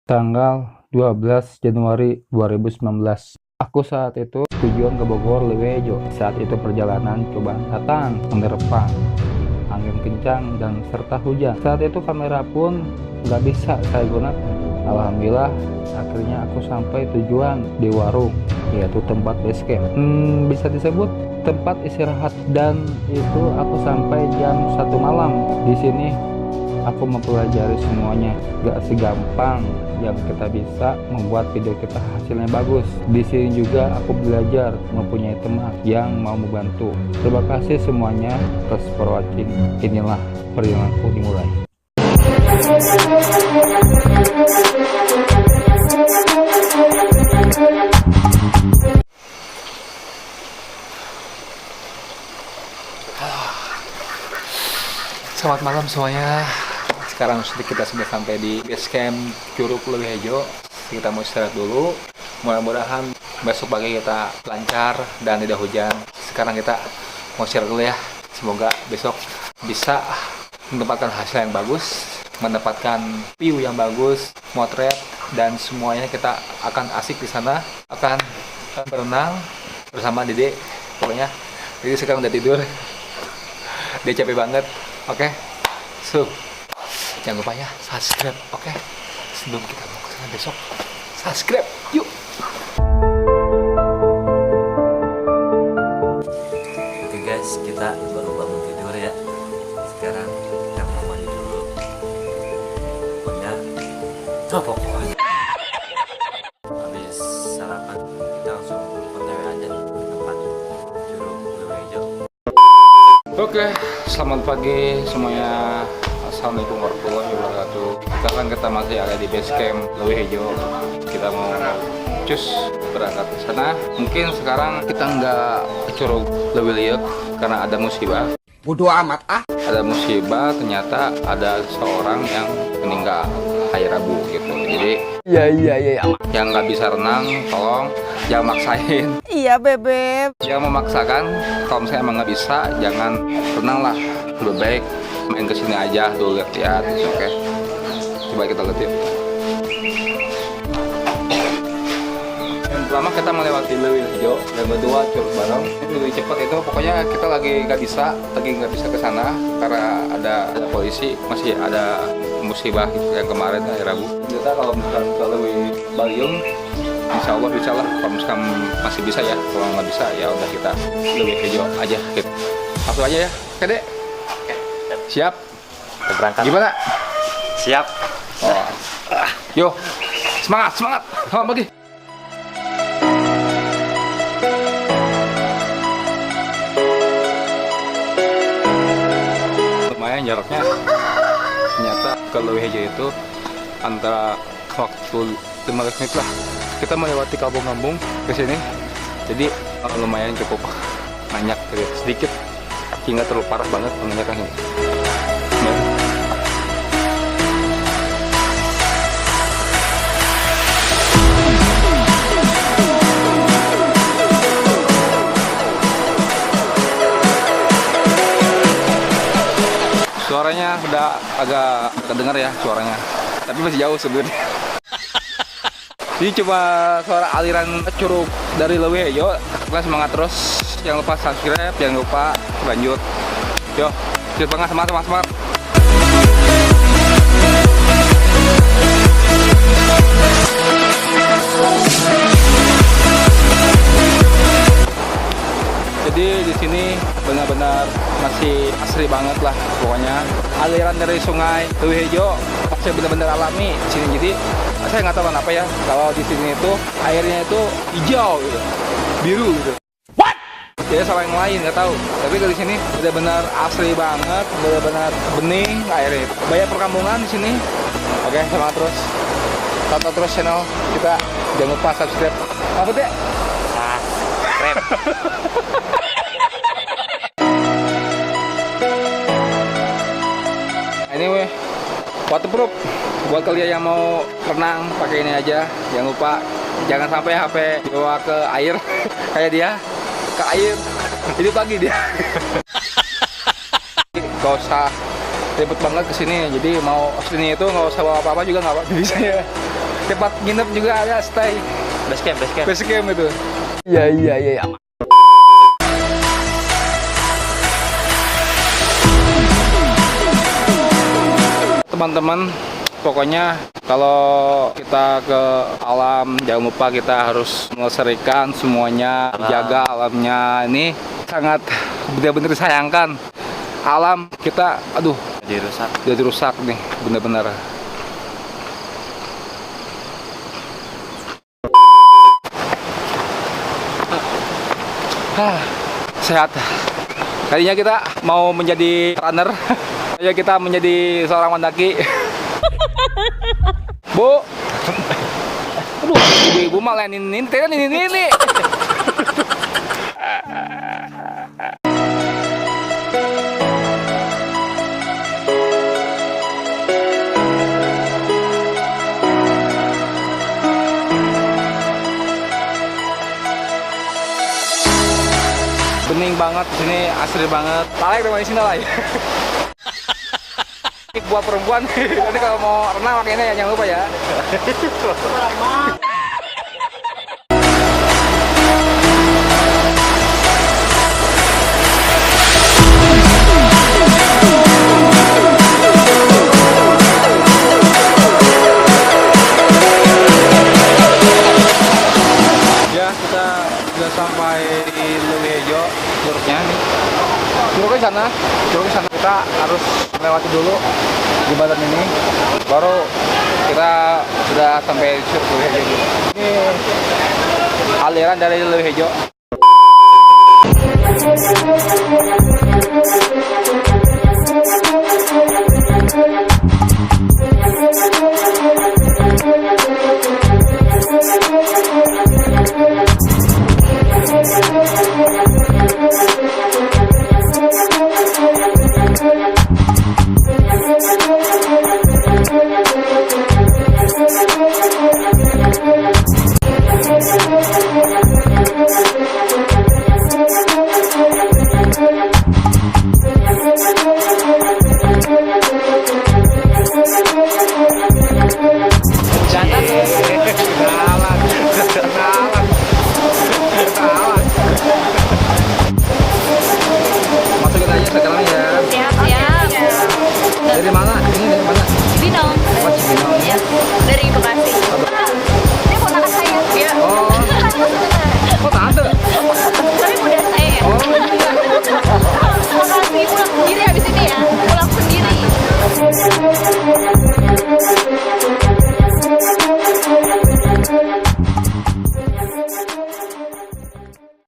Tanggal 12 Januari 2019. Aku saat itu tujuan ke Bogor Lewejo. Saat itu perjalanan cobaan datang menerpa, angin kencang dan serta hujan. Saat itu kamera pun nggak bisa saya gunakan. Alhamdulillah akhirnya aku sampai tujuan di warung, yaitu tempat base camp. Bisa disebut tempat istirahat, dan itu aku sampai jam 1 malam. Di sini aku mempelajari semuanya. Gak segampang yang kita bisa membuat video kita hasilnya bagus. Di sini juga aku belajar mempunyai teman yang mau membantu. Terima kasih semuanya atas for watching. Inilah perjalananku dimulai. Selamat malam semuanya. Sekarang kita sudah sampai di base camp Curug Lewejo. Kita mau istirahat dulu. Mudah-mudahan besok pagi kita lancar dan tidak hujan. Sekarang kita mau istirahat dulu ya. Semoga besok bisa mendapatkan hasil yang bagus, mendapatkan view yang bagus, motret, dan semuanya kita akan asik di sana. Akan berenang bersama Dede. Pokoknya Dede sekarang udah tidur. Dia capek banget. Oke, so jangan lupa ya subscribe. Oke, sebelum kita mau kesana besok, subscribe yuk. Oke guys, kita baru bangun tidur ya. Sekarang kita mau mandi dulu. Pokoknya pokoknya habis sarapan kita langsung OTW aja ke tempat Curug Lewejo. Oke, selamat pagi semuanya. Assalamualaikum warahmatullahi wabarakatuh. Sekarang kita masih ada di base camp Lewejo. Kita mau cus berangkat ke sana. Mungkin sekarang kita nggak ke Curug Lewejo karena ada musibah. Bodoh amat ah. Ada musibah, ternyata ada seorang yang meninggal hari Rabu gitu. Jadi Iya. yang nggak bisa renang, tolong jangan maksain. Iya bebek. Jangan memaksakan. Kalau misalnya emang nggak bisa, jangan renang lah. Lebih baik main kesini aja dulu, lihat-lihat. Oke, coba kita lihat yuk. Yang pertama kita melewati Lewejo, yang kedua Curug bareng. Ini lebih cepat itu, pokoknya kita lagi nggak bisa ke sana karena ada polisi, masih ada musibah yang kemarin hari Rabu. Kita kalau misalkan ke Lewejo, Insya Allah bisa lah. Kalau misalkan masih bisa ya, kalau nggak bisa ya udah kita Lewejo aja. Gitu. Langsung aja ya, oke dek. Siap? Kita berangkat. Gimana? Siap. Oh. Yo, semangat. Selamat pagi. Lumayan jaraknya. Ternyata ke Lewejo itu antara waktu 15 menit lah. Kita melewati kampung-kampung ke sini. Jadi lumayan cukup banyak, sedikit. Hingga terlalu parah banget penanjakannya. Suaranya udah agak kedengar ya suaranya, tapi masih jauh sebenarnya. Ini cuma suara aliran curug dari Lewejo. Kita semangat terus, jangan lupa subscribe, jangan lupa lanjut. Yo, semangat. Jadi di sini benar-benar masih asri banget lah pokoknya. Aliran dari sungai Lewejo masih benar-benar alami di sini. Jadi saya nggak tahu kenapa ya, kalau di sini itu airnya itu hijau gitu, biru gitu. What? Jadi salah yang lain nggak tahu. Tapi kalau di sini benar-benar asri banget, benar-benar bening airnya. Banyak perkampungan di sini. Oke, semangat terus. Tonton terus channel kita. Jangan lupa subscribe. Apa deh? Subscribe. Ini weh waterproof buat kalian yang mau renang, pakai ini aja. Jangan lupa jangan sampai HP dibawa ke air kayak dia ke air ini pagi dia. Gak usah ribet banget kesini, jadi mau sini itu nggak usah bawa apa-apa juga nggak bisa ya. tempat nginep juga ada, stay Base camp. base camp itu. Iya. Teman-teman, pokoknya kalau kita ke alam jangan lupa kita harus melestarikan semuanya, jaga alamnya. Ini sangat benar-benar disayangkan alam kita, aduh jadi rusak nih benar-benar. Sehat. Tadinya kita mau menjadi runner, ya kita menjadi seorang pendaki. Bu, aduh, ibu-ibu mah lain ini. Bening banget di sini, asri banget. Tarik dong di sini lah. Buat perempuan, nanti kalau mau renang pakai ini ya, jangan lupa ya. Ya, kita sudah sampai di Leuwehejo, curugnya nih. Curugnya sana kita harus melewati dulu jembatan ini, baru kita sudah sampai di Curug Leuwehejo. Ini aliran dari Leuwehejo.